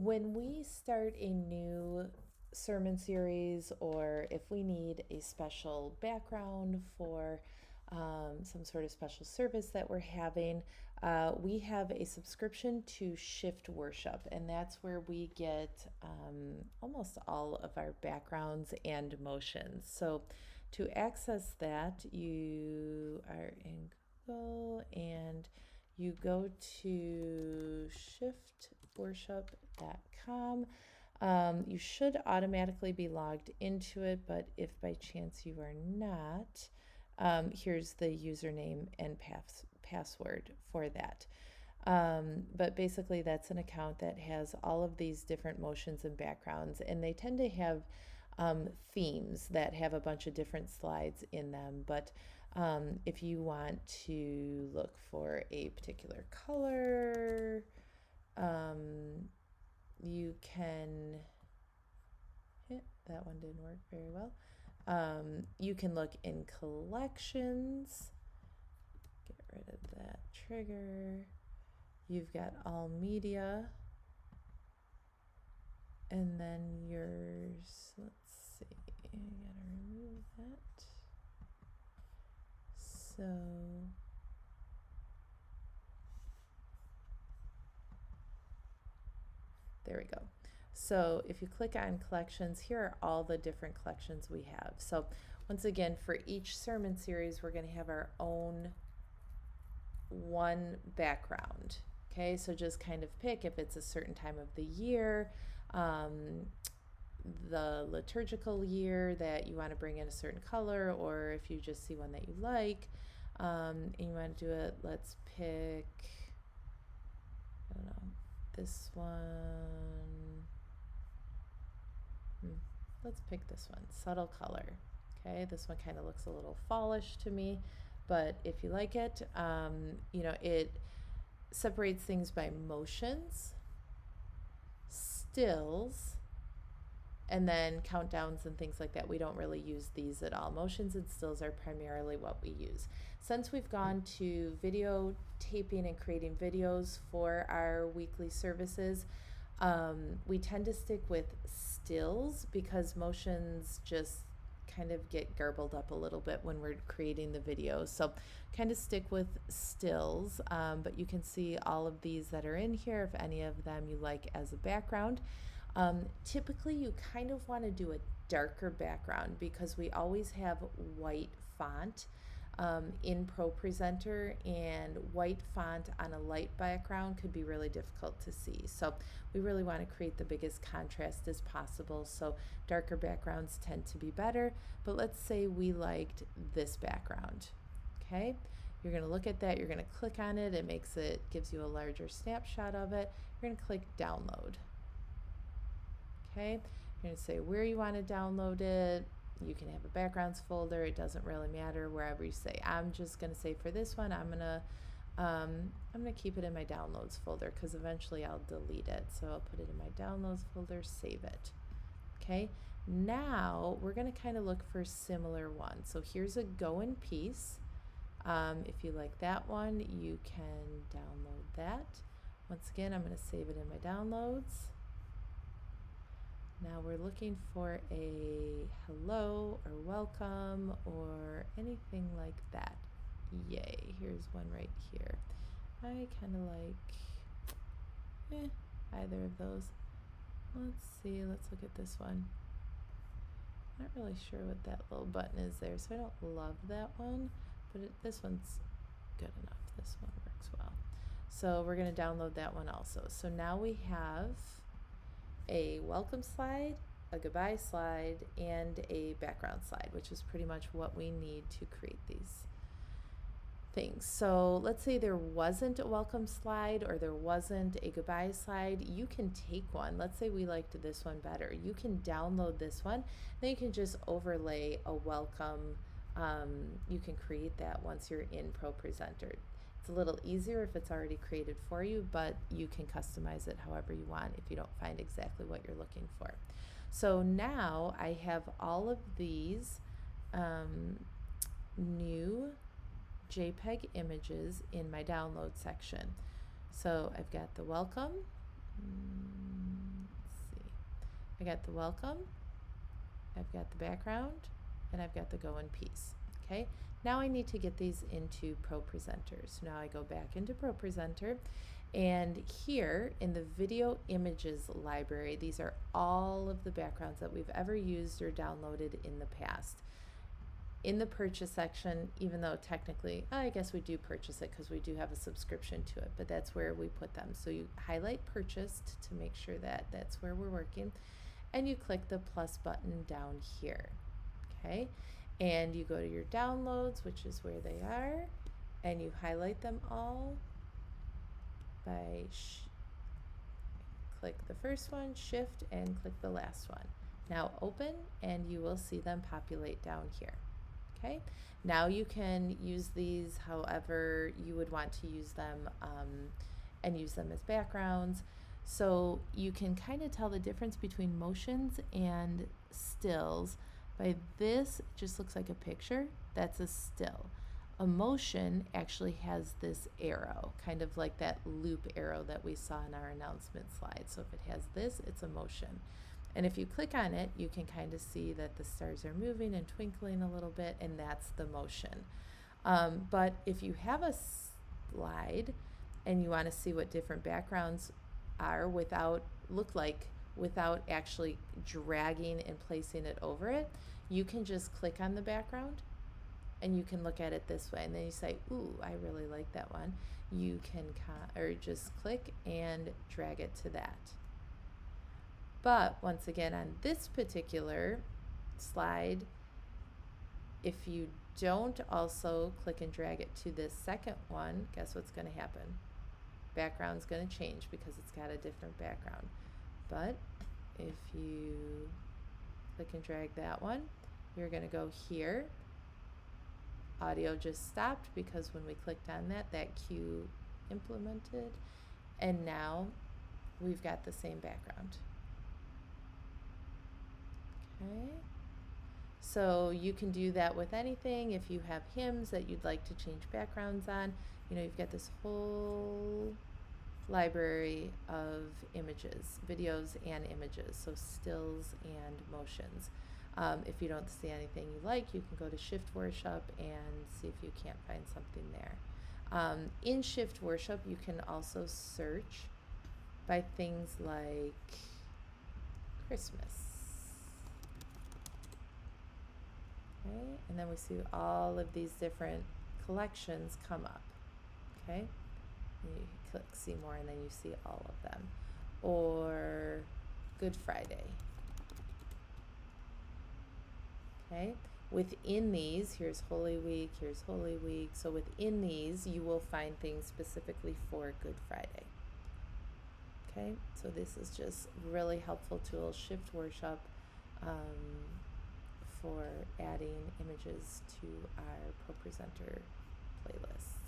When we start a new sermon series, or if we need a special background for some sort of special service that we're having, we have a subscription to ShiftWorship, and that's where we get almost all of our backgrounds and motions. So to access that, you are in Google and you go to shiftworship.com. You should automatically be logged into it, but if by chance you are not, here's the username and password for that. But basically, that's an account that has all of these different motions and backgrounds, and they tend to have themes that have a bunch of different slides in them. But if you want to look for a particular color, you can hit that one didn't work very well. You can look in collections, get rid of that trigger. You've got all media, and then yours, let's see, I gotta remove that. So there we go. So if you click on collections, here are all the different collections we have. So once again, for each sermon series, we're going to have our own one background. Okay, so just kind of pick if it's a certain time of the year, the liturgical year that you want to bring in a certain color, or if you just see one that you like, and you want to do it, let's pick, I don't know, this one. Let's pick this one, subtle color. Okay, this one kind of looks a little fallish to me, but if you like it, it separates things by motions, stills, and then countdowns and things like that. We don't really use these at all. Motions and stills are primarily what we use. Since we've gone to video taping and creating videos for our weekly services, we tend to stick with stills because motions just kind of get garbled up a little bit when we're creating the videos. So kind of stick with stills, but you can see all of these that are in here if any of them you like as a background. Typically you kind of want to do a darker background because we always have white font in ProPresenter, and white font on a light background could be really difficult to see. So we really want to create the biggest contrast as possible. So darker backgrounds tend to be better, but let's say we liked this background. Okay, you're going to look at that, you're going to click on it, gives you a larger snapshot of it. You're going to click download. Okay, you're going to say where you want to download it. You can have a backgrounds folder, it doesn't really matter, wherever you say. I'm just going to say for this one, I'm going to keep it in my downloads folder because eventually I'll delete it. So I'll put it in my downloads folder, save it. Okay, now we're going to kind of look for similar ones. So here's a Go in Peace. If you like that one, you can download that. Once again, I'm going to save it in my downloads. Now we're looking for a hello or welcome or anything like that. Yay, here's one right here. I kind of like either of those. Let's see, let's look at this one. Not really sure what that little button is there, so I don't love that one, but this one's good enough. This one works well. So we're going to download that one also. So now we have a welcome slide, a goodbye slide, and a background slide, which is pretty much what we need to create these things. So let's say there wasn't a welcome slide or there wasn't a goodbye slide. You can take one. Let's say we liked this one better. You can download this one. Then you can just overlay a welcome. You can create that once you're in ProPresenter. It's a little easier if it's already created for you, but you can customize it however you want if you don't find exactly what you're looking for. So now I have all of these new JPEG images in my download section. So I've got the welcome. got the welcome, I've got the background, and I've got the go in peace. Okay, now I need to get these into Pro Presenter. So now I go back into Pro Presenter, and here in the video images library, these are all of the backgrounds that we've ever used or downloaded in the past. In the purchase section, even though technically, I guess we do purchase it because we do have a subscription to it, but that's where we put them. So you highlight purchased to make sure that that's where we're working, and you click the plus button down here, okay? And you go to your downloads, which is where they are, and you highlight them all by click the first one, shift, and click the last one. Now open, and you will see them populate down here. Okay, now you can use these however you would want to use them, and use them as backgrounds. So you can kind of tell the difference between motions and stills by this. It just looks like a picture. That's a still. A motion actually has this arrow, kind of like that loop arrow that we saw in our announcement slide. So if it has this, it's a motion. And if you click on it, you can kind of see that the stars are moving and twinkling a little bit, and that's the motion. But if you have a slide and you want to see what different backgrounds are without actually dragging and placing it over it, you can just click on the background and you can look at it this way, and then you say, ooh, I really like that one. You can or just click and drag it to that. But once again, on this particular slide, if you don't also click and drag it to this second one, guess what's going to happen? Background's going to change because it's got a different background. But if you click and drag that one, you're going to go here. Audio just stopped because when we clicked on that, that cue implemented, and now we've got the same background. Okay, so you can do that with anything. If you have hymns that you'd like to change backgrounds on, you've got this whole library of images, videos and images, so stills and motions. If you don't see anything you like, you can go to ShiftWorship and see if you can't find something there. In ShiftWorship, you can also search by things like Christmas. Okay, and then we see all of these different collections come up. Okay, and you click see more, and then you see all of them. Or Good Friday. Okay, within these, here's Holy Week, here's Holy Week. So within these, you will find things specifically for Good Friday. Okay, so this is just really helpful tool, ShiftWorship, for adding images to our Pro Presenter playlists.